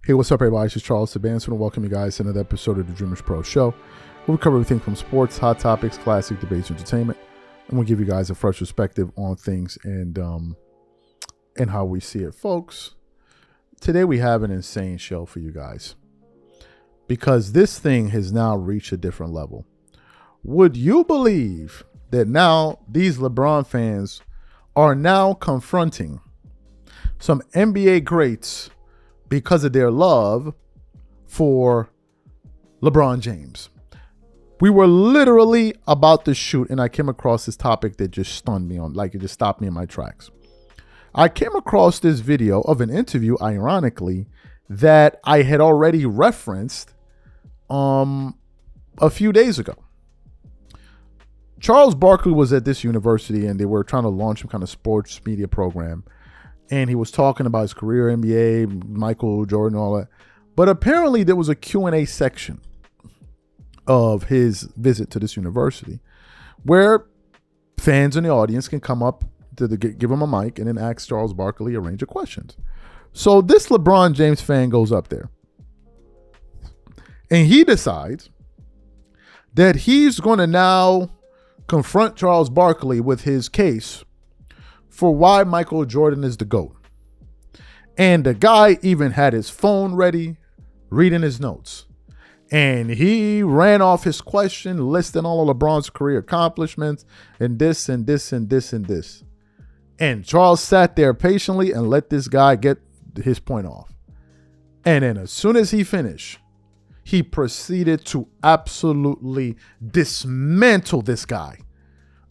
Hey, what's up, everybody? This is Charles Sabanson, and welcome you guys to another episode of the DREAMERSPRO show, where we cover everything from sports, hot topics, classic debates, entertainment, and we'll give you guys a fresh perspective on things and how we see it. Folks, today we have an insane show for you guys because this thing has now reached a different level. Would you believe that now these LeBron fans are now confronting some NBA greats because of their love for LeBron James? We were literally about to shoot, and I came across this topic that just stunned me it just stopped me in my tracks. I came across this video of an interview, ironically, that I had already referenced a few days ago. Charles Barkley was at this university, and they were trying to launch some kind of sports media program. And he was talking about his career, NBA, Michael Jordan, all that. But apparently there was a Q&A section of his visit to this university where fans in the audience can come up to give him a mic and then ask Charles Barkley a range of questions. So this LeBron James fan goes up there and he decides that he's going to now confront Charles Barkley with his case for why Michael Jordan is the GOAT. And the guy even had his phone ready, reading his notes. And he ran off his question, listing all of LeBron's career accomplishments and this and this and this and this. And Charles sat there patiently and let this guy get his point off. And then as soon as he finished, he proceeded to absolutely dismantle this guy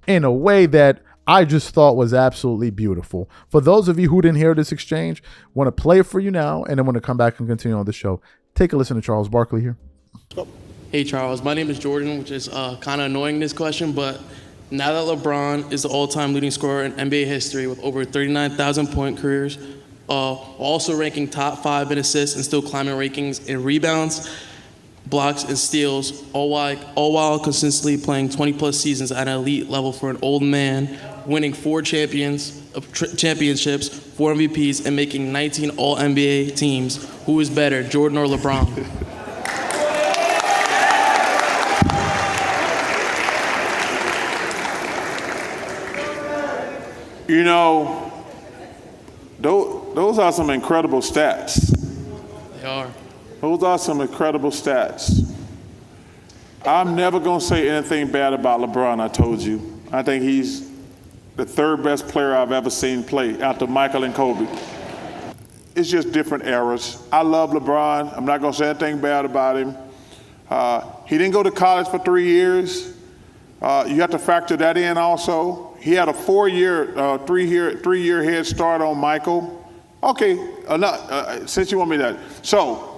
in a way that I just thought was absolutely beautiful. For those of you who didn't hear this exchange, want to play it for you now, and then want to come back and continue on the show. Take a listen to Charles Barkley here. Hey, Charles. My name is Jordan, which is kind of annoying, this question, but now that LeBron is the all-time leading scorer in NBA history with over 39,000-point careers, also ranking top 5 in assists and still climbing rankings in rebounds, blocks, and steals, all while consistently playing 20-plus seasons at an elite level for an old man, winning 4 championships, 4 MVPs, and making 19 All-NBA teams. Who is better, Jordan or LeBron? You know, those are some incredible stats. They are. Those are some incredible stats. I'm never going to say anything bad about LeBron, I told you. I think he's the 3rd best player I've ever seen play after Michael and Kobe. It's just different eras. I love LeBron. I'm not going to say anything bad about him. He didn't go to college for 3 years. You have to factor that in also. He had a 3-year head start on Michael. Okay, since you want me that. So,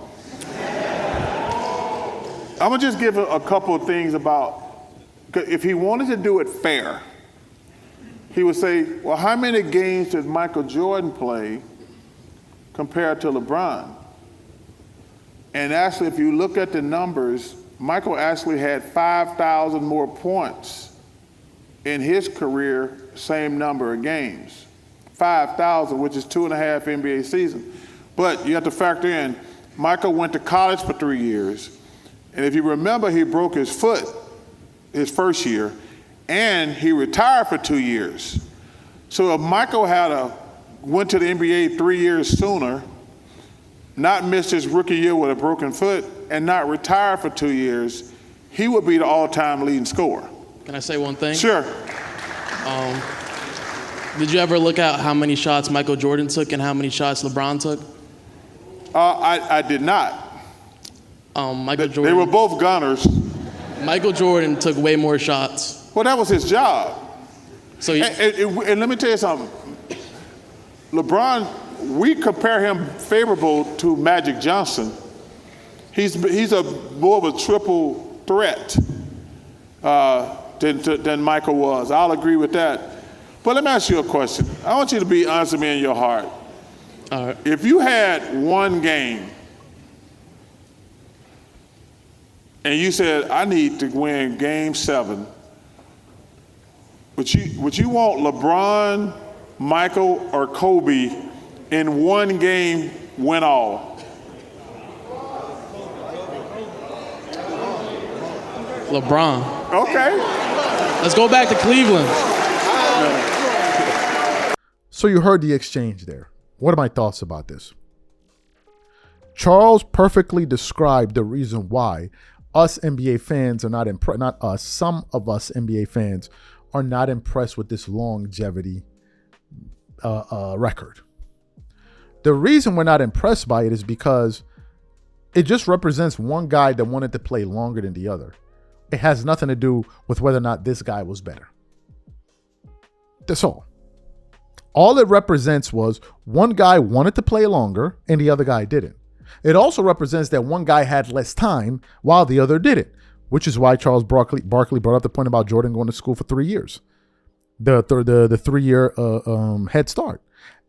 I'm going to just give a couple of things about, if he wanted to do it fair, he would say, well, how many games did Michael Jordan play compared to LeBron? And actually, if you look at the numbers, Michael actually had 5,000 more points in his career, same number of games. 5,000, which is 2.5 NBA seasons. But you have to factor in, Michael went to college for 3 years. And if you remember, he broke his foot his first year, and he retired for 2 years. So if Michael went to the NBA 3 years sooner, not missed his rookie year with a broken foot, and not retired for 2 years, he would be the all-time leading scorer. Can I say one thing? Sure. Did you ever look at how many shots Michael Jordan took and how many shots LeBron took? I did not. Michael Jordan. They were both gunners. Michael Jordan took way more shots. Well, that was his job. So and let me tell you something. LeBron, we compare him favorable to Magic Johnson. He's more of a triple threat than Michael was. I'll agree with that. But let me ask you a question. I want you to be honest with me in your heart. All right. If you had one game and you said, I need to win game 7, would you want LeBron, Michael, or Kobe in one game win all? LeBron. Okay. Let's go back to Cleveland. So you heard the exchange there. What are my thoughts about this? Charles perfectly described the reason why us NBA fans are not impressed. Not us. Some of us NBA fans are not impressed with this longevity record. The reason we're not impressed by it is because it just represents one guy that wanted to play longer than the other. It has nothing to do with whether or not this guy was better. That's all. All it represents was one guy wanted to play longer and the other guy didn't. It also represents that one guy had less time while the other didn't, which is why Charles Barkley brought up the point about Jordan going to school for 3 years. The 3-year head start.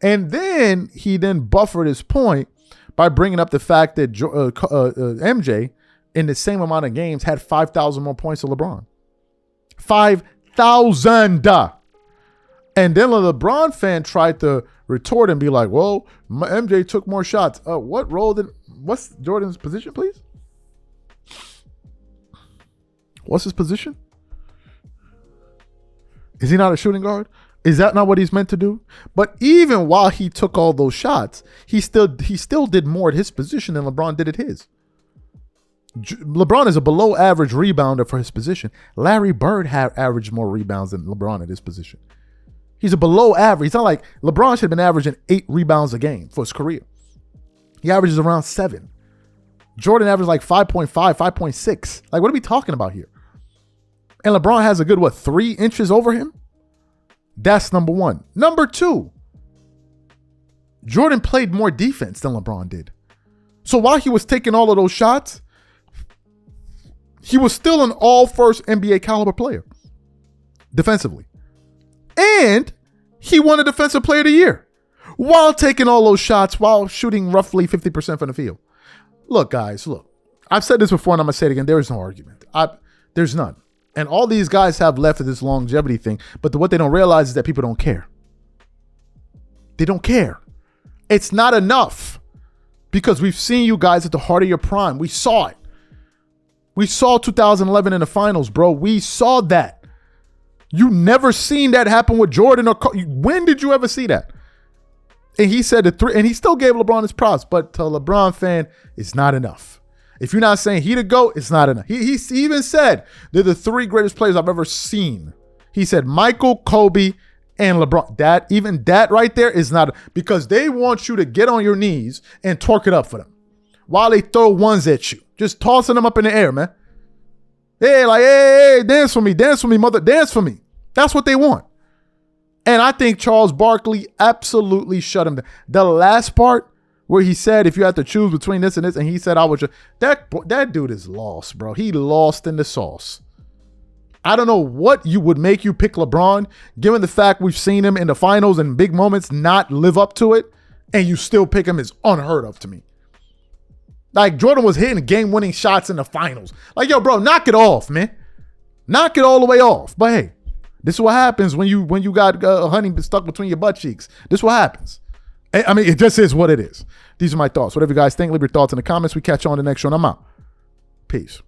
And then he then buffered his point by bringing up the fact that MJ, in the same amount of games, had 5,000 more points than LeBron. 5,000. And then a LeBron fan tried to retort and be like, well, MJ took more shots. What's Jordan's position, please? What's his position? Is he not a shooting guard? Is that not what he's meant to do? But even while he took all those shots, he still did more at his position than LeBron did at his. LeBron is a below average rebounder for his position. Larry Bird had averaged more rebounds than LeBron at his position. He's a below average. It's not like LeBron should have been averaging 8 rebounds a game for his career. He averages around 7. Jordan averaged like 5.5, 5.6. Like, what are we talking about here? And LeBron has a good, 3 inches over him? That's number one. Number two, Jordan played more defense than LeBron did. So while he was taking all of those shots, he was still an all-first NBA caliber player defensively. And he won a Defensive Player of the Year while taking all those shots, while shooting roughly 50% from the field. Look, guys, I've said this before and I'm going to say it again. There is no argument. There's none. And all these guys have left of this longevity thing. But what they don't realize is that people don't care. They don't care. It's not enough because we've seen you guys at the heart of your prime. We saw it. We saw 2011 in the finals, bro. We saw that. You never seen that happen with Jordan or when did you ever see that? And he said the 3, and he still gave LeBron his props, but to a LeBron fan, it's not enough. If you're not saying he to go, it's not enough. He even said they're the 3 greatest players I've ever seen. He said Michael, Kobe, and LeBron. That right there is not, because they want you to get on your knees and twerk it up for them while they throw ones at you. Just tossing them up in the air, man. Hey, like, hey, dance for me, mother, dance for me. That's what they want. And I think Charles Barkley absolutely shut him down. The last part where he said, if you had to choose between this and this, and he said, I would just, that dude is lost, bro. He lost in the sauce. I don't know what would make you pick LeBron, given the fact we've seen him in the finals and big moments not live up to it, and you still pick him is unheard of to me. Like, Jordan was hitting game-winning shots in the finals. Like, yo, bro, knock it off, man. Knock it all the way off. But hey, this is what happens when you got honey stuck between your butt cheeks. This is what happens. I mean, it just is what it is. These are my thoughts. Whatever you guys think, leave your thoughts in the comments. We catch you on the next show, and I'm out. Peace.